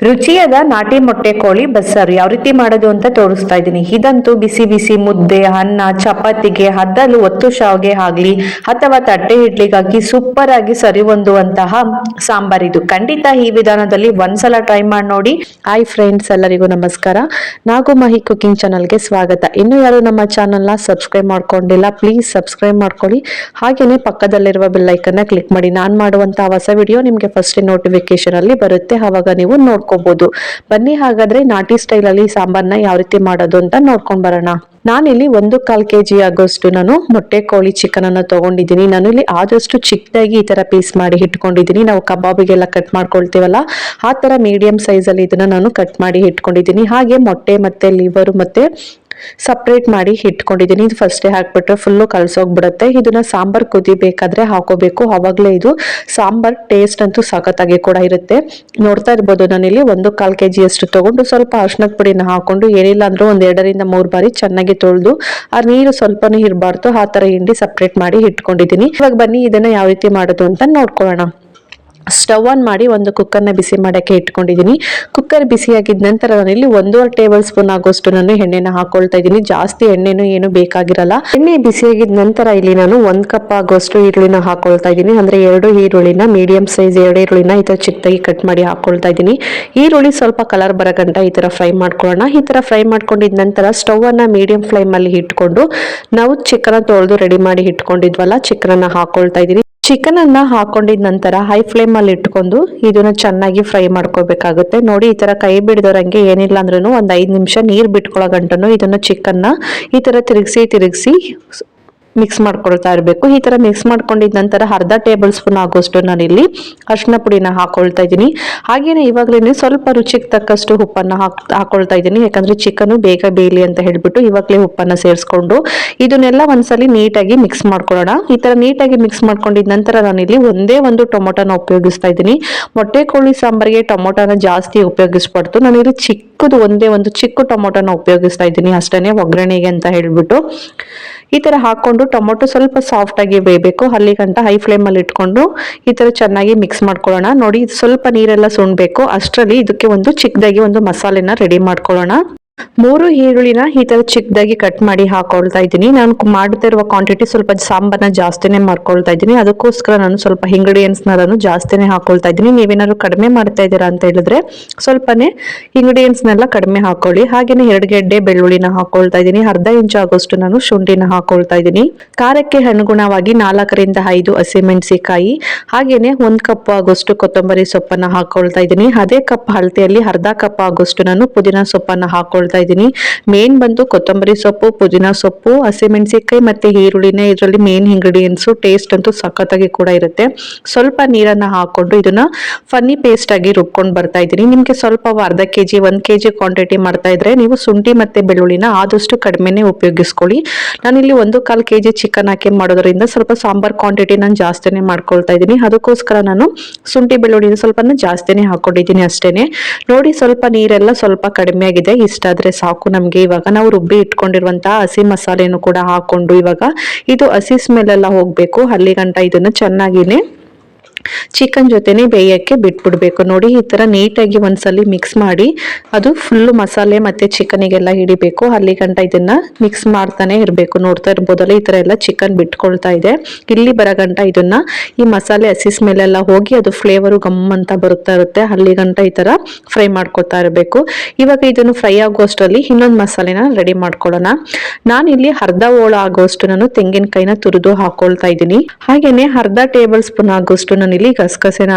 ರುಚಿಯಾದ ನಾಟಿ ಮೊಟ್ಟೆ ಕೋಳಿ ಬಸ್ಸಾರು ಯಾವ ರೀತಿ ಮಾಡೋದು ಅಂತ ತೋರಿಸ್ತಾ ಇದ್ದೀನಿ. ಇದಂತೂ ಬಿಸಿ ಬಿಸಿ ಮುದ್ದೆ, ಅನ್ನ, ಚಪಾತಿಗೆ, ಹದ್ದಲು ಒತ್ತು ಶಾವ್ಗೆ ಆಗ್ಲಿ ಅಥವಾ ತಟ್ಟೆ ಇಡ್ಲಿಗಾಗಿ ಸೂಪರ್ ಆಗಿ ಸರಿ ಹೊಂದುವಂತಹ ಸಾಂಬಾರ್ ಇದು. ಖಂಡಿತ ಈ ವಿಧಾನದಲ್ಲಿ ಒಂದ್ಸಲ ಟ್ರೈ ಮಾಡಿ ನೋಡಿ. ಹಾಯ್ ಫ್ರೆಂಡ್ಸ್, ಎಲ್ಲರಿಗೂ ನಮಸ್ಕಾರ. ನಾಗು ಮಹಿ ಕುಕಿಂಗ್ ಚಾನಲ್ಗೆ ಸ್ವಾಗತ. ಇನ್ನು ಯಾರು ನಮ್ಮ ಚಾನಲ್ನ ಸಬ್ಸ್ಕ್ರೈಬ್ ಮಾಡ್ಕೊಂಡಿಲ್ಲ, ಪ್ಲೀಸ್ ಸಬ್ಸ್ಕ್ರೈಬ್ ಮಾಡ್ಕೊಳ್ಳಿ. ಹಾಗೇನೆ ಪಕ್ಕದಲ್ಲಿರುವ ಬೆಲ್ ಐಕನ್ನ ಕ್ಲಿಕ್ ಮಾಡಿ. ನಾನು ಮಾಡುವಂತಹ ಹೊಸ ವಿಡಿಯೋ ನಿಮಗೆ ಫಸ್ಟ್ ನೋಟಿಫಿಕೇಶನ್ ಅಲ್ಲಿ ಬರುತ್ತೆ, ಅವಾಗ ನೀವು ನೋಡ್ಕೋಬಹುದು. ಬನ್ನಿ ಹಾಗಾದ್ರೆ ನಾಟಿ ಸ್ಟೈಲ್ ಅಲ್ಲಿ ಸಾಂಬಾರ್ನ ಯಾವ ರೀತಿ ಮಾಡೋದು ಅಂತ ನೋಡ್ಕೊಂಡ್ ಬರೋಣ. ನಾನಿಲ್ಲಿ 1/4 kg ಆಗೋಷ್ಟು ನಾನು ಮೊಟ್ಟೆ ಕೋಳಿ ಚಿಕನ್ ಅನ್ನು ತಗೊಂಡಿದ್ದೀನಿ. ನಾನು ಇಲ್ಲಿ ಆದಷ್ಟು ಚಿಕ್ಕದಾಗಿ ಈ ತರ ಪೀಸ್ ಮಾಡಿ ಇಟ್ಕೊಂಡಿದ್ದೀನಿ. ನಾವು ಕಬಾಬಿಗೆಲ್ಲ ಕಟ್ ಮಾಡ್ಕೊಳ್ತೀವಲ್ಲ, ಆ ತರ ಮೀಡಿಯಂ ಸೈಜ್ ಅಲ್ಲಿ ಇದನ್ನ ನಾನು ಕಟ್ ಮಾಡಿ ಇಟ್ಕೊಂಡಿದ್ದೀನಿ. ಹಾಗೆ ಮೊಟ್ಟೆ ಮತ್ತೆ ಲಿವರ್ ಮತ್ತೆ ಸಪ್ರೇಟ್ ಮಾಡಿ ಇಟ್ಕೊಂಡಿದ್ದೀನಿ. ಇದು ಫಸ್ಟೇ ಹಾಕ್ಬಿಟ್ರೆ ಫುಲ್ಲು ಕಳ್ಸೋಗ್ಬಿಡುತ್ತೆ. ಇದನ್ನ ಸಾಂಬಾರ್ ಕುದಿಬೇಕಾದ್ರೆ ಹಾಕೋಬೇಕು, ಅವಾಗಲೇ ಇದು ಸಾಂಬಾರ್ ಟೇಸ್ಟ್ ಅಂತೂ ಸಖತ್ತಾಗಿ ಕೂಡ ಇರುತ್ತೆ. ನೋಡ್ತಾ ಇರ್ಬೋದು, ನಾನಿಲ್ಲಿ 1/4 kg ಅಷ್ಟು ತಗೊಂಡು ಸ್ವಲ್ಪ ಅರ್ಶಿನದ ಪುಡಿನ ಹಾಕೊಂಡು ಏನಿಲ್ಲ ಅಂದ್ರೂ 2 ರಿಂದ 3 ಬಾರಿ ಚೆನ್ನಾಗಿ ತೊಳೆದು ಆ ನೀರು ಸ್ವಲ್ಪನೂ ಇರಬಾರ್ದು, ಆ ತರ ಹಿಂಡಿ ಸಪ್ರೇಟ್ ಮಾಡಿ ಇಟ್ಕೊಂಡಿದ್ದೀನಿ. ಇವಾಗ ಬನ್ನಿ ಇದನ್ನ ಯಾವ ರೀತಿ ಮಾಡೋದು ಅಂತ ನೋಡ್ಕೊಳ್ಳೋಣ. ಸ್ಟವ್ ಆನ್ ಮಾಡಿ ಒಂದು ಕುಕ್ಕರ್ನ ಬಿಸಿ ಮಾಡಕ್ಕೆ ಇಟ್ಕೊಂಡಿದ್ದೀನಿ. ಕುಕ್ಕರ್ ಬಿಸಿಯಾಗಿದ್ದ ನಂತರ ನಾನಿಲ್ಲಿ 1.5 ಟೇಬಲ್ ಸ್ಪೂನ್ ಆಗೋಷ್ಟು ನಾನು ಎಣ್ಣೆನ ಹಾಕೊಳ್ತಾ ಇದ್ದೀನಿ. ಜಾಸ್ತಿ ಎಣ್ಣೆನು ಏನು ಬೇಕಾಗಿರಲ್ಲ. ಎಣ್ಣೆ ಬಿಸಿಯಾಗಿದ್ದ ನಂತರ ಇಲ್ಲಿ ನಾನು 1 ಕಪ್ ಆಗೋಷ್ಟು ಈರುಳ್ಳಿನ ಹಾಕೊಳ್ತಾ ಇದ್ದೀನಿ. ಅಂದ್ರೆ 2 ಈರುಳ್ಳಿನ ಮೀಡಿಯಂ ಸೈಜ್ 2 ಈರುಳ್ಳಿನ ಈ ತರ ಚಿಕ್ಕದಾಗಿ ಕಟ್ ಮಾಡಿ ಹಾಕೊಳ್ತಾ ಇದ್ದೀನಿ. ಈರುಳ್ಳಿ ಸ್ವಲ್ಪ ಕಲರ್ ಬರೋ ಗಂಟ ಈ ತರ ಫ್ರೈ ಮಾಡ್ಕೊಳ್ಳೋಣ. ಈ ತರ ಫ್ರೈ ಮಾಡ್ಕೊಂಡಿದ ನಂತರ ಸ್ಟವ್ ಅನ್ನ ಮೀಡಿಯಂ ಫ್ಲೇಮ್ ಅಲ್ಲಿ ಇಟ್ಕೊಂಡು ನಾವು ಚಿಕನ್ ತೊಳೆದು ರೆಡಿ ಮಾಡಿ ಇಟ್ಕೊಂಡಿದ್ವಲ್ಲ, ಚಿಕನ್ ಅನ್ನ ಹಾಕೊಳ್ತಾ ಇದ್ದೀನಿ. ಚಿಕನ್ ಅನ್ನ ಹಾಕೊಂಡಿದ ನಂತರ ಹೈ ಫ್ಲೇಮ್ ಅಲ್ಲಿ ಇಟ್ಕೊಂಡು ಇದನ್ನ ಚೆನ್ನಾಗಿ ಫ್ರೈ ಮಾಡ್ಕೋಬೇಕಾಗುತ್ತೆ. ನೋಡಿ, ಈ ತರ ಕೈ ಬಿಡದೋರಂಗೆ ಏನಿಲ್ಲ ಅಂದ್ರೂ 5 ನಿಮಿಷ ನೀರ್ ಬಿಟ್ಕೊಳ್ಳೋ ಗಂಟನು ಇದನ್ನ ಚಿಕನ್ನ ಈ ತರ ತಿರುಗಿಸಿ ಮಿಕ್ಸ್ ಮಾಡ್ಕೊಳ್ತಾ ಇರಬೇಕು. ಈ ತರ ಮಿಕ್ಸ್ ಮಾಡ್ಕೊಂಡಿದ ನಂತರ ಅರ್ಧ ಟೇಬಲ್ ಸ್ಪೂನ್ ಆಗೋಷ್ಟು ನಾನಿಲ್ಲಿ ಅರಿಶಿನ ಪುಡಿನ ಹಾಕೊಳ್ತಾ ಇದ್ದೀನಿ. ಹಾಗೇನೆ ಇವಾಗಲೇ ಸ್ವಲ್ಪ ರುಚಿಗೆ ತಕ್ಕಷ್ಟು ಉಪ್ಪನ್ನ ಹಾಕೊಳ್ತಾ ಇದ್ದೀನಿ. ಯಾಕಂದ್ರೆ ಚಿಕನ್ ಬೇಗ ಬೇಯಲಿ ಅಂತ ಹೇಳ್ಬಿಟ್ಟು ಇವಾಗಲೇ ಉಪ್ಪನ್ನ ಸೇರಿಸ್ಕೊಂಡು ಇದನ್ನೆಲ್ಲ ಒಂದ್ಸಲಿ ನೀಟಾಗಿ ಮಿಕ್ಸ್ ಮಾಡ್ಕೊಳ್ಳೋಣ. ಈ ತರ ನೀಟಾಗಿ ಮಿಕ್ಸ್ ಮಾಡ್ಕೊಂಡಿದ ನಂತರ ನಾನಿಲ್ಲಿ ಒಂದೇ ಒಂದು ಟೊಮೊಟೊನ ಉಪಯೋಗಿಸ್ತಾ ಇದ್ದೀನಿ. ಮೊಟ್ಟೆ ಕೋಳಿ ಸಾಂಬಾರಿಗೆ ಟೊಮೊಟೊನ ಜಾಸ್ತಿ ಉಪಯೋಗಿಸ್ಬಾರ್ದು. ನಾನಿಲ್ಲಿ ಒಂದೇ ಒಂದು ಚಿಕ್ಕ ಟೊಮೊಟೊನ ಉಪಯೋಗಿಸ್ತಾ ಇದ್ದೀನಿ ಅಷ್ಟೇನೆ, ಒಗ್ಗರಣೆಗೆ ಅಂತ ಹೇಳ್ಬಿಟ್ಟು. ಈ ತರ ಹಾಕೊಂಡು ಟೊಮೊಟೊ ಸ್ವಲ್ಪ ಸಾಫ್ಟ್ ಆಗಿ ಬೇಯಬೇಕು, ಅಲ್ಲಿ ಗಂಟ ಹೈ ಫ್ಲೇಮ್ ಅಲ್ಲಿ ಇಟ್ಕೊಂಡು ಈ ತರ ಚೆನ್ನಾಗಿ ಮಿಕ್ಸ್ ಮಾಡ್ಕೊಳ್ಳೋಣ. ನೋಡಿ, ಸ್ವಲ್ಪ ನೀರೆಲ್ಲ ಸುಣ್ಬೇಕು. ಅಷ್ಟರಲ್ಲಿ ಇದಕ್ಕೆ ಒಂದು ಚಿಕ್ಕದಾಗಿ ಒಂದು ಮಸಾಲೆನ ರೆಡಿ ಮಾಡ್ಕೊಳ್ಳೋಣ. 3 ಈರುಳ್ಳಿನ ಈ ತರ ಚಿಕ್ಕದಾಗಿ ಕಟ್ ಮಾಡಿ ಹಾಕೊಳ್ತಾ ಇದ್ದೀನಿ. ನಾನು ಮಾಡ್ತಾ ಇರುವ ಕ್ವಾಂಟಿಟಿ ಸ್ವಲ್ಪ ಸಾಂಬಾರ್ನ ಜಾಸ್ತಿನೇ ಮಾಡ್ಕೊಳ್ತಾ ಇದ್ದೀನಿ. ಅದಕ್ಕೋಸ್ಕರ ನಾನು ಸ್ವಲ್ಪ ಇಂಗ್ರೀಡಿಯೆಂಟ್ಸ್ ನಾನು ಜಾಸ್ತಿನೇ ಹಾಕೊಳ್ತಾ ಇದ್ದೀನಿ. ನೀವೇನಾದ್ರು ಕಡಿಮೆ ಮಾಡ್ತಾ ಇದ್ದೀರಾ ಅಂತ ಹೇಳಿದ್ರೆ ಸ್ವಲ್ಪನೇ ಇಂಗ್ರೀಡಿಯೆಂಟ್ಸ್ನೆಲ್ಲ ಕಡಿಮೆ ಹಾಕೊಳ್ಳಿ. ಹಾಗೇನೆ 2 ಗೆಡ್ಡೆ ಬೆಳ್ಳುಳ್ಳಿನ ಹಾಕೊಳ್ತಾ ಇದ್ದೀನಿ. ಅರ್ಧ ಇಂಚ್ ಆಗೋಷ್ಟು ನಾನು ಶುಂಠಿನ ಹಾಕೊಳ್ತಾ ಇದ್ದೀನಿ. ಖಾರಕ್ಕೆ ಅನುಗುಣವಾಗಿ 4 ರಿಂದ 5 ಹಸಿಮೆಣಸಿಕಾಯಿ, ಹಾಗೇನೆ 1 ಕಪ್ ಆಗೋಷ್ಟು ಕೊತ್ತಂಬರಿ ಸೊಪ್ಪನ್ನ ಹಾಕೊಳ್ತಾ ಇದ್ದೀನಿ. ಅದೇ ಕಪ್ ಅಳತೆಯಲ್ಲಿ ಅರ್ಧ ಕಪ್ ಆಗೋಷ್ಟು ನಾನು ಪುದೀನ ಸೊಪ್ಪನ್ನ ಹಾಕೊಳ್ತಾ ಇದ್ದೀನಿ. ಮೇನ್ ಬಂದು ಕೊತ್ತಂಬರಿ ಸೊಪ್ಪು, ಪುದೀನ ಸೊಪ್ಪು, ಹಸಿಮೆಣಸಿಕಾಯಿ ಮತ್ತೆ ಈರುಳ್ಳಿನ ಇದರಲ್ಲಿ ಮೇನ್ ಇಂಗ್ರೀಡಿಯೆಂಟ್ಸ್. ಟೇಸ್ಟ್ ಅಂತೂ ಸಖತ್ತಾಗಿ ಕೂಡ ಇರುತ್ತೆ. ಸ್ವಲ್ಪ ನೀರನ್ನ ಹಾಕೊಂಡು ಇದನ್ನ ಫನ್ನಿ ಪೇಸ್ಟ್ ಆಗಿ ರುಬ್ಕೊಂಡು ಬರ್ತಾ ಇದ್ದೀನಿ. ನಿಮ್ಗೆ ಸ್ವಲ್ಪ ಅರ್ಧ kg 1 kg ಕ್ವಾಂಟಿಟಿ ಮಾಡ್ತಾ ಇದ್ರೆ ನೀವು ಶುಂಠಿ ಮತ್ತೆ ಬೆಳ್ಳುಳ್ಳಿನ ಆದಷ್ಟು ಕಡಿಮೆನೆ ಉಪಯೋಗಿಸ್ಕೊಳ್ಳಿ. ನಾನಿಲ್ಲಿ 1/4 kg ಚಿಕನ್ ಹಾಕಿ ಮಾಡೋದ್ರಿಂದ ಸ್ವಲ್ಪ ಸಾಂಬಾರ್ ಕ್ವಾಂಟಿಟಿ ನಾನು ಜಾಸ್ತಿನೇ ಮಾಡ್ಕೊಳ್ತಾ ಇದ್ದೀನಿ. ಅದಕ್ಕೋಸ್ಕರ ನಾನು ಶುಂಠಿ ಬೆಳ್ಳುಳ್ಳಿನ ಸ್ವಲ್ಪನ ಜಾಸ್ತಿನೇ ಹಾಕೊಂಡಿದ್ದೀನಿ ಅಷ್ಟೇನೆ. ನೋಡಿ, ಸ್ವಲ್ಪ ನೀರೆಲ್ಲ ಸ್ವಲ್ಪ ಕಡಿಮೆ ಆಗಿದೆ. ಇಷ್ಟಾದ್ರೆ ಸಾಕು ನಮ್ಗೆ. ಇವಾಗ ನಾವು ರುಬ್ಬಿ ಇಟ್ಕೊಂಡಿರುವಂತಹ ಹಸಿ ಮಸಾಲೆಯನ್ನು ಕೂಡ ಹಾಕೊಂಡು ಇವಾಗ ಇದು ಹಸಿ ಸ್ಮೆಲ್ ಎಲ್ಲ ಹೋಗ್ಬೇಕು, ಅಲ್ಲಿ ಗಂಟ ಇದನ್ನ ಚೆನ್ನಾಗಿನೇ ಚಿಕನ್ ಜೊತೆನೆ ಬೇಯಕ್ಕೆ ಬಿಟ್ಬಿಡ್ಬೇಕು. ನೋಡಿ, ಈ ತರ ನೀಟಾಗಿ ಒಂದ್ಸಲಿ ಮಿಕ್ಸ್ ಮಾಡಿ ಅದು ಫುಲ್ ಮಸಾಲೆ ಮತ್ತೆ ಚಿಕನಿಗೆಲ್ಲ ಹಿಡಿಬೇಕು, ಅಲ್ಲಿ ಗಂಟ ಇದನ್ನ ಮಿಕ್ಸ್ ಮಾಡ್ತಾನೆ ಇರಬೇಕು. ನೋಡ್ತಾ ಇರ್ಬೋದಲ್ಲ, ಈ ತರ ಎಲ್ಲ ಚಿಕನ್ ಬಿಟ್ಕೊಳ್ತಾ ಇದೆ. ಇಲ್ಲಿ ಬರಗಂಟ ಇದನ್ನ ಈ ಮಸಾಲೆ ಹಸಿ ಸ್ಮೆಲ್ ಎಲ್ಲ ಹೋಗಿ ಅದು ಫ್ಲೇವರು ಗಮ್ ಅಂತ ಬರುತ್ತಾ ಇರುತ್ತೆ, ಅಲ್ಲಿ ಗಂಟ ಈ ತರ ಫ್ರೈ ಮಾಡ್ಕೊತಾ ಇರಬೇಕು. ಇವಾಗ ಇದನ್ನು ಫ್ರೈ ಆಗೋಷ್ಟರಲ್ಲಿ ಇನ್ನೊಂದು ಮಸಾಲೆನ ರೆಡಿ ಮಾಡ್ಕೊಳ್ಳೋಣ. ನಾನಿಲ್ಲಿ ಅರ್ಧ ಹೋಳ ಆಗೋಷ್ಟು ನಾನು ತೆಂಗಿನಕಾಯಿನ ತುರಿದು ಹಾಕೊಳ್ತಾ ಇದ್ದೀನಿ. ಹಾಗೇನೆ ಅರ್ಧ ಟೇಬಲ್ ಸ್ಪೂನ್ ಆಗೋಷ್ಟು ನಾನು ಇಲ್ಲಿ ಗಸಗಸೆನ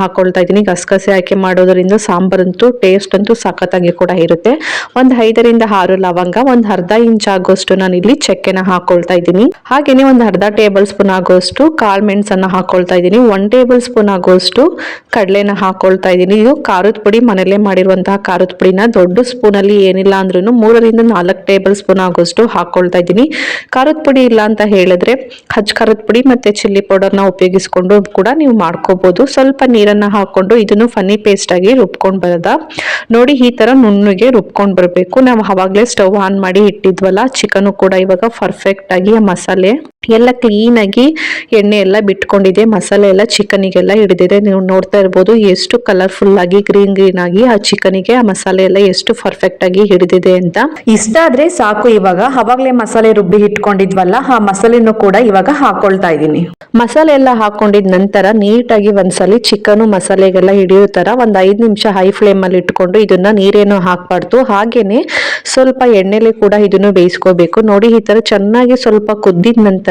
ಹಾಕೊಳ್ತಾ ಇದ್ದೀನಿ. ಗಸಗಸೆ ಹಾಕಿ ಮಾಡೋದ್ರಿಂದ ಸಾಂಬಾರಂತೂ ಟೇಸ್ಟ್ ಅಂತೂ ಸಖತ್ತಾಗಿ ಕೂಡ ಇರುತ್ತೆ. 5 ರಿಂದ 6 ಲವಂಗ, ಅರ್ಧ ಇಂಚ್ ಆಗೋಷ್ಟು ನಾನು ಇಲ್ಲಿ ಚಕ್ಕೆನ ಹಾಕೊಳ್ತಾ ಇದ್ದೀನಿ. ಹಾಗೇನೆ ಅರ್ಧ ಟೇಬಲ್ ಸ್ಪೂನ್ ಆಗೋಷ್ಟು ಕಾಳು ಮೆಣಸನ್ನ ಹಾಕೊಳ್ತಾ ಇದ್ದೀನಿ. 1 ಟೇಬಲ್ ಸ್ಪೂನ್ ಆಗೋಷ್ಟು ಕಡಲೆನ ಹಾಕೊಳ್ತಾ ಇದ್ದೀನಿ. ಇದು ಖಾರದ ಪುಡಿ, ಮನೇಲೆ ಮಾಡಿರುವಂತಹ ಖಾರದ ಪುಡಿನ ದೊಡ್ಡ ಸ್ಪೂನ್ ಅಲ್ಲಿ ಏನಿಲ್ಲ ಅಂದ್ರೂ 3 ರಿಂದ 4 ಟೇಬಲ್ ಸ್ಪೂನ್ ಆಗೋಷ್ಟು ಹಾಕೊಳ್ತಾ ಇದ್ದೀನಿ. ಖಾರದ ಪುಡಿ ಇಲ್ಲ ಅಂತ ಹೇಳಿದ್ರೆ ಹಚ್ ಖಾರದ ಪುಡಿ ಮತ್ತೆ ಚಿಲ್ಲಿ ಪೌಡರ್ನ ಉಪಯೋಗಿಸ್ಕೊಂಡು ಕೂಡ ನೀವು ಮಾಡ್ಕೋಬಹುದು. ಸ್ವಲ್ಪ ನೀರನ್ನ ಹಾಕೊಂಡು ಇದನ್ನು ಫನ್ನಿ ಪೇಸ್ಟ್ ಆಗಿ ರುಬ್ಕೊಂಡು ಬರದ. ನೋಡಿ ಈ ತರ ನುಣ್ಣಗೆ ರುಬ್ಕೊಂಡ್ ಬರ್ಬೇಕು. ನಾವು ಅವಾಗ್ಲೇ ಸ್ಟವ್ ಆನ್ ಮಾಡಿ ಇಟ್ಟಿದ್ವಲ್ಲ, ಚಿಕನ್ ಕೂಡ ಇವಾಗ ಪರ್ಫೆಕ್ಟ್ ಆಗಿ ಆ ಮಸಾಲೆ ಎಲ್ಲ ಕ್ಲೀನ್ ಆಗಿ ಎಣ್ಣೆ ಎಲ್ಲ ಬಿಟ್ಕೊಂಡಿದೆ, ಮಸಾಲೆ ಎಲ್ಲ ಚಿಕನಿಗೆಲ್ಲ ಹಿಡಿದಿದೆ. ನೀವು ನೋಡ್ತಾ ಇರ್ಬೋದು ಎಷ್ಟು ಕಲರ್ಫುಲ್ ಆಗಿ ಗ್ರೀನ್ ಆಗಿ ಆ ಚಿಕನಿಗೆ ಆ ಮಸಾಲೆ ಎಲ್ಲ ಎಷ್ಟು ಪರ್ಫೆಕ್ಟ್ ಆಗಿ ಹಿಡಿದಿದೆ ಅಂತ. ಇಷ್ಟ ಆದ್ರೆ ಸಾಕು. ಇವಾಗ ಅವಾಗ್ಲೇ ಮಸಾಲೆ ರುಬ್ಬಿ ಇಟ್ಕೊಂಡಿದ್ವಲ್ಲ, ಆ ಮಸಾಲೆನೂ ಕೂಡ ಇವಾಗ ಹಾಕೊಳ್ತಾ ಇದೀನಿ. ಮಸಾಲೆ ಎಲ್ಲ ಹಾಕೊಂಡಿದ ನಂತರ ನೀಟಾಗಿ ಒಂದ್ಸಲಿ ಚಿಕನ್ ಮಸಾಲೆಗೆಲ್ಲ ಹಿಡಿಯೋ ತರ ಒಂದ್ 5 ನಿಮಿಷ ಹೈ ಫ್ಲೇಮ್ ಅಲ್ಲಿ ಇಟ್ಕೊಂಡು, ಇದನ್ನ ನೀರೇನು ಹಾಕ್ಬಾರ್ದು, ಹಾಗೇನೆ ಸ್ವಲ್ಪ ಎಣ್ಣೆಲೆ ಕೂಡ ಇದನ್ನು ಬೇಯಿಸ್ಕೋಬೇಕು. ನೋಡಿ ಈ ತರ ಚೆನ್ನಾಗಿ ಸ್ವಲ್ಪ ಕುದ್ದಿದ ನಂತರ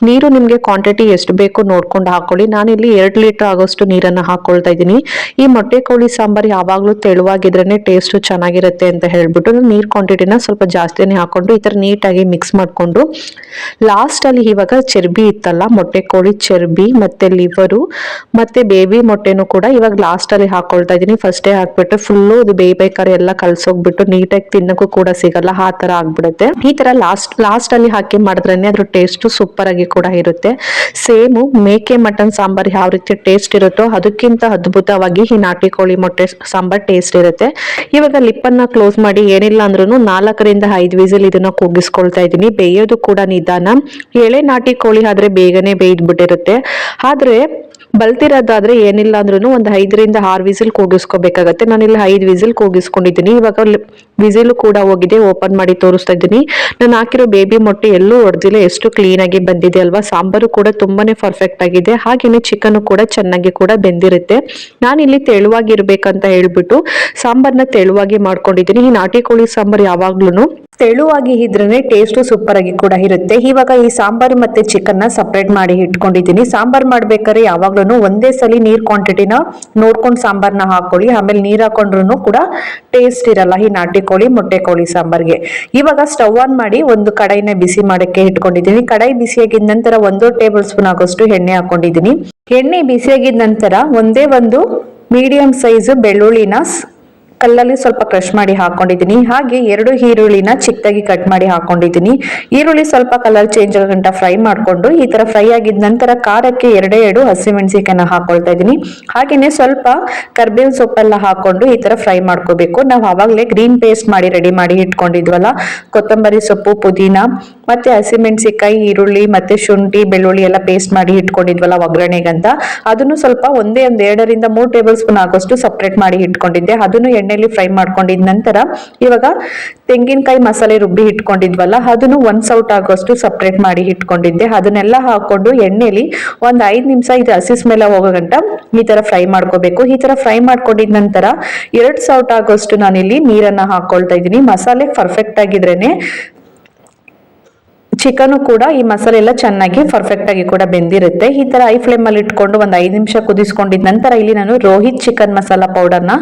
ನೀರು ನಿಮ್ಗೆ ಕ್ವಾಂಟಿಟಿ ಎಷ್ಟು ಬೇಕು ನೋಡ್ಕೊಂಡು ಹಾಕೊಳ್ಳಿ. ನಾನಿಲ್ಲಿ 2 ಲೀಟರ್ ಆಗೋಷ್ಟು ನೀರನ್ನ ಹಾಕೊಳ್ತಾ ಇದ್ದೀನಿ. ಈ ಮೊಟ್ಟೆ ಕೋಳಿ ಸಾಂಬಾರ್ ಯಾವಾಗ್ಲೂ ತೆಳುವಾಗಿದ್ರೇನೆ ಟೇಸ್ಟ್ ಚೆನ್ನಾಗಿರುತ್ತೆ ಅಂತ ಹೇಳ್ಬಿಟ್ಟು ನೀರ್ ಕ್ವಾಂಟಿಟಿನ ಸ್ವಲ್ಪ ಜಾಸ್ತಿನೇ ಹಾಕೊಂಡು ಈ ತರ ನೀಟಾಗಿ ಮಿಕ್ಸ್ ಮಾಡ್ಕೊಂಡು, ಲಾಸ್ಟ್ ಅಲ್ಲಿ ಇವಾಗ ಚರ್ಬಿ ಇತ್ತಲ್ಲ, ಮೊಟ್ಟೆ ಕೋಳಿ ಚರ್ಬಿ ಮತ್ತೆ ಲಿವರು ಮತ್ತೆ ಬೇಬಿ ಮೊಟ್ಟೆನೂ ಕೂಡ ಇವಾಗ ಲಾಸ್ಟ್ ಅಲ್ಲಿ ಹಾಕೊಳ್ತಾ ಇದೀನಿ. ಫಸ್ಟೇ ಹಾಕ್ಬಿಟ್ಟು ಫುಲ್ಲು ಅದು ಬೇಯ್ಬೇಕಾದ್ರೆ ಎಲ್ಲ ಕಲ್ಸೋಗ್ಬಿಟ್ಟು ನೀಟಾಗಿ ತಿನ್ನಕ್ಕೂ ಕೂಡ ಸಿಗಲ್ಲ, ಆ ತರ ಆಗ್ಬಿಡುತ್ತೆ. ಈ ತರ ಲಾಸ್ಟ್ ಅಲ್ಲಿ ಹಾಕಿ ಮಾಡಿದ್ರೇನೆ ಅದ್ರ ಟೇಸ್ಟ್ ಸೂಪರ್ ಆಗಿ ಕೂಡ ಇರುತ್ತೆ. ಸೇಮು ಮೇಕೆ ಮಟನ್ ಸಾಂಬಾರ್ ಯಾವ ರೀತಿ ಟೇಸ್ಟ್ ಇರುತ್ತೋ ಅದಕ್ಕಿಂತ ಅದ್ಭುತವಾಗಿ ಈ ನಾಟಿ ಕೋಳಿ ಮೊಟ್ಟೆ ಸಾಂಬಾರ್ ಟೇಸ್ಟ್ ಇರುತ್ತೆ. ಇವಾಗ ಲಿಪ್ಪನ್ನ ಕ್ಲೋಸ್ ಮಾಡಿ ಏನಿಲ್ಲ ಅಂದ್ರೂ 4 ರಿಂದ 5 ವಿಸಿಲ್ ಇದನ್ನ ಕೂಗಿಸ್ಕೊಳ್ತಾ ಇದ್ದೀನಿ. ಬೇಯೋದು ಕೂಡ ನಿಧಾನ. ಎಳೆ ನಾಟಿ ಕೋಳಿ ಆದ್ರೆ ಬೇಗನೆ ಬೇಯ್ದ್ಬಿಟ್ಟಿರುತ್ತೆ. ಆದ್ರೆ ಬಲ್ತಿರೋದಾದ್ರೆ ಏನಿಲ್ಲ ಅಂದ್ರೂ ಒಂದು 5 ರಿಂದ 6 ವಿಸಿಲ್ ಕೂಗಿಸ್ಕೋಬೇಕಾಗತ್ತೆ. ನಾನಿಲ್ಲಿ 5 ವಿಸಿಲ್ ಕೂಗಿಸ್ಕೊಂಡಿದ್ದೀನಿ. ಇವಾಗ ವಿಸಿಲ್ ಕೂಡ ಹೋಗಿದೆ. ಓಪನ್ ಮಾಡಿ ತೋರಿಸ್ತಾ ಇದ್ದೀನಿ. ನಾನು ಹಾಕಿರೋ ಬೇಬಿ ಮೊಟ್ಟೆ ಎಲ್ಲೂ ಹೊಡೆದಿಲ್ಲ, ಎಷ್ಟು ಕ್ಲೀನ್ ಆಗಿ ಬಂದಿದೆ ಅಲ್ವಾ. ಸಾಂಬಾರು ಕೂಡ ತುಂಬಾನೇ ಪರ್ಫೆಕ್ಟ್ ಆಗಿದೆ, ಹಾಗೇನೆ ಚಿಕನ್ ಕೂಡ ಚೆನ್ನಾಗಿ ಕೂಡ ಬೆಂದಿರುತ್ತೆ. ನಾನಿಲ್ಲಿ ತೆಳುವಾಗಿರ್ಬೇಕಂತ ಹೇಳ್ಬಿಟ್ಟು ಸಾಂಬಾರ್ನ ತೆಳುವಾಗಿ ಮಾಡ್ಕೊಂಡಿದ್ದೀನಿ. ಈ ನಾಟಿ ಕೋಳಿ ಸಾಂಬಾರ್ ಯಾವಾಗ್ಲೂ ತೆಳುವಾಗಿ ಇದ್ರೇನೆ ಟೇಸ್ಟ್ ಸೂಪರ್ ಆಗಿ ಕೂಡ ಇರುತ್ತೆ. ಇವಾಗ ಈ ಸಾಂಬಾರು ಮತ್ತೆ ಚಿಕನ್ ನ ಸಪರೇಟ್ ಮಾಡಿ ಇಟ್ಕೊಂಡಿದ್ದೀನಿ. ಸಾಂಬಾರ್ ಮಾಡ್ಬೇಕಾದ್ರೆ ಯಾವಾಗ್ಲೂ ಒಂದೇ ಸಲ ನೀರ್ ಕ್ವಾಂಟಿಟಿನ ನೋಡ್ಕೊಂಡು ಸಾಂಬಾರ್ನ ಹಾಕೊಳ್ಳಿ. ಆಮೇಲೆ ನೀರ್ ಹಾಕೊಂಡ್ರು ಕೂಡ ಟೇಸ್ಟ್ ಇರಲ್ಲ ಈ ನಾಟಿ ಕೋಳಿ ಮೊಟ್ಟೆ ಕೋಳಿ ಸಾಂಬಾರ್ಗೆ. ಇವಾಗ ಸ್ಟವ್ ಆನ್ ಮಾಡಿ ಒಂದು ಕಡಾಯಿನ ಬಿಸಿ ಮಾಡಕ್ಕೆ ಇಟ್ಕೊಂಡಿದ್ದೀನಿ. ಕಡಾಯಿ ಬಿಸಿಯಾಗಿದ ನಂತರ 1 ಟೇಬಲ್ ಸ್ಪೂನ್ ಆಗೋಷ್ಟು ಎಣ್ಣೆ ಹಾಕೊಂಡಿದ್ದೀನಿ. ಎಣ್ಣೆ ಬಿಸಿಯಾಗಿದ ನಂತರ ಒಂದೇ ಒಂದು ಮೀಡಿಯಂ ಸೈಜ್ ಬೆಳ್ಳುಳ್ಳಿನ ಕಲ್ಲಲ್ಲಿ ಸ್ವಲ್ಪ ಕ್ರಶ್ ಮಾಡಿ ಹಾಕೊಂಡಿದ್ದೀನಿ. ಹಾಗೆ 2 ಈರುಳ್ಳಿನ ಚಿಕ್ಕದಾಗಿ ಕಟ್ ಮಾಡಿ ಹಾಕೊಂಡಿದ್ದೀನಿ. ಈರುಳ್ಳಿ ಸ್ವಲ್ಪ ಕಲರ್ ಚೇಂಜ್ ಆಗಂಟ ಫ್ರೈ ಮಾಡ್ಕೊಂಡು, ಈ ತರ ಫ್ರೈ ಆಗಿದ ನಂತರ ಖಾರಕ್ಕೆ 2 ಹಸಿಮೆಣಸಿಕಾಯಿನ ಹಾಕೊಳ್ತಾ ಇದ್ದೀನಿ. ಹಾಗೇನೆ ಸ್ವಲ್ಪ ಕರ್ಬೇವಿನ ಸೊಪ್ಪೆಲ್ಲ ಹಾಕೊಂಡು ಈ ತರ ಫ್ರೈ ಮಾಡ್ಕೋಬೇಕು. ನಾವು ಅವಾಗಲೇ ಗ್ರೀನ್ ಪೇಸ್ಟ್ ಮಾಡಿ ರೆಡಿ ಮಾಡಿ ಇಟ್ಕೊಂಡಿದ್ವಲ್ಲ, ಕೊತ್ತಂಬರಿ ಸೊಪ್ಪು, ಪುದೀನ ಮತ್ತೆ ಹಸಿಮೆಣಸಿಕಾಯಿ, ಈರುಳ್ಳಿ ಮತ್ತೆ ಶುಂಠಿ ಬೆಳ್ಳುಳ್ಳಿ ಎಲ್ಲ ಪೇಸ್ಟ್ ಮಾಡಿ ಇಟ್ಕೊಂಡಿದ್ವಲ್ಲ ಒಗ್ಗರಣೆಗಂತ, ಅದನ್ನು ಸ್ವಲ್ಪ ಒಂದೇ 2 ರಿಂದ 3 ಟೇಬಲ್ ಸ್ಪೂನ್ ಆಗೋಷ್ಟು ಸಪ್ರೇಟ್ ಮಾಡಿ ಇಟ್ಕೊಂಡಿದ್ದೆ. ಅದನ್ನು ಎಣ್ಣೆಲಿ ಫ್ರೈ ಮಾಡ್ಕೊಂಡಿದ ನಂತರ ಇವಾಗ ತೆಂಗಿನಕಾಯಿ ಮಸಾಲೆ ರುಬ್ಬಿ ಇಟ್ಕೊಂಡಿದ್ವಲ್ಲ, ಅದನ್ನು 1 ಸೌಟ್ ಆಗೋಷ್ಟು ಸಪ್ರೇಟ್ ಮಾಡಿ ಇಟ್ಕೊಂಡಿದ್ದೆ. ಅದನ್ನೆಲ್ಲ ಹಾಕೊಂಡು ಎಣ್ಣೆಲಿ ಒಂದು 5 ನಿಮಿಷ ಇದು ಹಸಿ ಸ್ಮೆಲ್ ಹೋಗೋ ಗಂಟ ಈ ತರ ಫ್ರೈ ಮಾಡ್ಕೋಬೇಕು. ಈ ತರ ಫ್ರೈ ಮಾಡ್ಕೊಂಡಿದ ನಂತರ 2 ಸೌಟ್ ಆಗೋಷ್ಟು ನಾನಿಲ್ಲಿ ನೀರನ್ನ ಹಾಕೊಳ್ತಾ ಇದ್ದೀನಿ. ಮಸಾಲೆ ಪರ್ಫೆಕ್ಟ್ ಆಗಿದ್ರೇನೆ ಚಿಕನ್ ಕೂಡ ಈ ಮಸಾಲೆ ಎಲ್ಲ ಚೆನ್ನಾಗಿ ಪರ್ಫೆಕ್ಟ್ ಆಗಿ ಕೂಡ ಬೆಂದಿರುತ್ತೆ. ಈ ತರ ಹೈ ಫ್ಲೇಮ್ ಅಲ್ಲಿ ಇಟ್ಕೊಂಡು ಒಂದು 5 ನಿಮಿಷ ಕುದಿಸ್ಕೊಂಡಿದ ನಂತರ ಇಲ್ಲಿ ನಾನು ರೋಹಿತ್ ಚಿಕನ್ ಮಸಾಲಾ ಪೌಡರ್ನ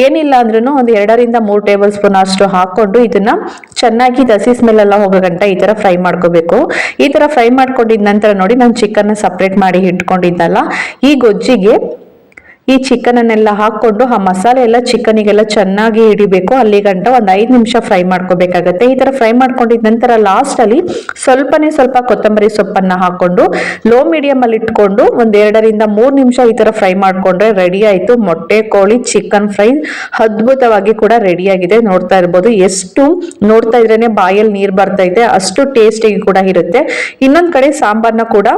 ಏನಿಲ್ಲ ಅಂದ್ರೂ ಒಂದು 2 ರಿಂದ 3 ಟೇಬಲ್ ಸ್ಪೂನ್ ಅಷ್ಟು ಹಾಕೊಂಡು ಇದನ್ನ ಚೆನ್ನಾಗಿ ಹಸಿ ಸ್ಮೆಲ್ ಎಲ್ಲ ಹೋಗೋ ಗಂಟ ಈ ತರ ಫ್ರೈ ಮಾಡ್ಕೋಬೇಕು. ಈ ತರ ಫ್ರೈ ಮಾಡ್ಕೊಂಡಿದ ನಂತರ ನೋಡಿ, ನಾನು ಚಿಕನ್ ಸಪ್ರೇಟ್ ಮಾಡಿ ಇಟ್ಕೊಂಡಿದ್ದಲ್ಲ, ಈ ಗೊಜ್ಜಿಗೆ ಈ ಚಿಕನ್ ಅನ್ನೆಲ್ಲ ಹಾಕೊಂಡು ಆ ಮಸಾಲೆ ಎಲ್ಲ ಚಿಕನಿಗೆಲ್ಲ ಚೆನ್ನಾಗಿ ಹಿಡಿಬೇಕು. ಅಲ್ಲಿ ಗಂಟ ಒಂದು 5 ನಿಮಿಷ ಫ್ರೈ ಮಾಡ್ಕೋಬೇಕಾಗತ್ತೆ. ಈ ತರ ಫ್ರೈ ಮಾಡ್ಕೊಂಡಿದ ನಂತರ ಲಾಸ್ಟ್ ಅಲ್ಲಿ ಸ್ವಲ್ಪ ಕೊತ್ತಂಬರಿ ಸೊಪ್ಪನ್ನ ಹಾಕೊಂಡು ಲೋ ಮೀಡಿಯಂ ಅಲ್ಲಿ ಇಟ್ಕೊಂಡು ಒಂದ್ 2 ರಿಂದ 3 ನಿಮಿಷ ಈ ತರ ಫ್ರೈ ಮಾಡ್ಕೊಂಡ್ರೆ ರೆಡಿ ಆಯ್ತು ಮೊಟ್ಟೆ ಕೋಳಿ ಚಿಕನ್ ಫ್ರೈ. ಅದ್ಭುತವಾಗಿ ಕೂಡ ರೆಡಿ ಆಗಿದೆ. ನೋಡ್ತಾ ಇರ್ಬೋದು, ಎಷ್ಟು ನೋಡ್ತಾ ಇದ್ರೇನೆ ಬಾಯಲ್ಲಿ ನೀರ್ ಬರ್ತಾ ಇದೆ, ಅಷ್ಟು ಟೇಸ್ಟಿಗೆ ಕೂಡ ಇರುತ್ತೆ. ಇನ್ನೊಂದ್ ಕಡೆ ಸಾಂಬಾರ್ನ ಕೂಡ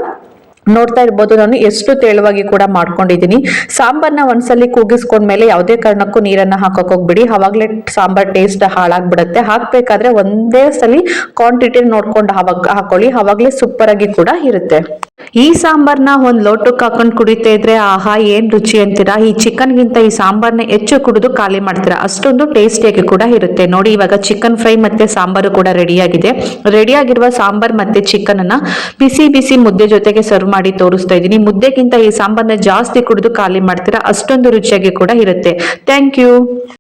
ನೋಡ್ತಾ ಇರ್ಬೋದು, ನಾನು ಎಷ್ಟು ತೆಳುವಾಗಿ ಕೂಡ ಮಾಡ್ಕೊಂಡಿದ್ದೀನಿ. ಸಾಂಬಾರ್ನ ಒಂದ್ಸಲಿ ಕೂಗಿಸ್ಕೊಂಡ್ಮೇಲೆ ಯಾವುದೇ ಕಾರಣಕ್ಕೂ ನೀರನ್ನ ಹಾಕಕ್ ಹೋಗ್ಬಿಡಿ, ಅವಾಗ್ಲೇ ಸಾಂಬಾರ್ ಟೇಸ್ಟ್ ಹಾಳಾಗ್ಬಿಡುತ್ತೆ. ಹಾಕ್ಬೇಕಾದ್ರೆ ಒಂದೇ ಸಲಿ ಕ್ವಾಂಟಿಟಿ ನೋಡ್ಕೊಂಡು ಹಾಕೊಳ್ಳಿ, ಅವಾಗ್ಲೇ ಸೂಪರ್ ಆಗಿ ಕೂಡ ಇರುತ್ತೆ. ಈ ಸಾಂಬಾರ್ನ ಒಂದ್ ಲೋಟಕ್ಕೆ ಹಾಕೊಂಡು ಕುಡಿತಾ ಇದ್ರೆ ಆಹಾ ಏನ್ ರುಚಿ ಅಂತೀರಾ. ಈ ಚಿಕನ್ ಗಿಂತ ಈ ಸಾಂಬಾರ್ನ ಹೆಚ್ಚು ಕುಡಿದು ಖಾಲಿ ಮಾಡ್ತೀರಾ, ಅಷ್ಟೊಂದು ಟೇಸ್ಟಿಯಾಗಿ ಕೂಡ ಇರುತ್ತೆ. ನೋಡಿ, ಇವಾಗ ಚಿಕನ್ ಫ್ರೈ ಮತ್ತೆ ಸಾಂಬಾರು ಕೂಡ ರೆಡಿಯಾಗಿದೆ. ರೆಡಿಯಾಗಿರುವ ಸಾಂಬಾರ್ ಮತ್ತೆ ಚಿಕನ್ ಅನ್ನ ಬಿಸಿ ಬಿಸಿ ಮುದ್ದೆ ಜೊತೆಗೆ ಸರ್ವ್ ಮಾಡಿ ತೋರಿಸ್ತಾ ಇದ್ದೀನಿ. ಮುದ್ದೆಗಿಂತ ಈ ಸಾಂಬಾರ್ನ ಜಾಸ್ತಿ ಕುಡಿದು ಖಾಲಿ ಮಾಡ್ತೀರಾ, ಅಷ್ಟೊಂದು ರುಚಿಯಾಗಿ ಕೂಡ ಇರುತ್ತೆ. Thank you.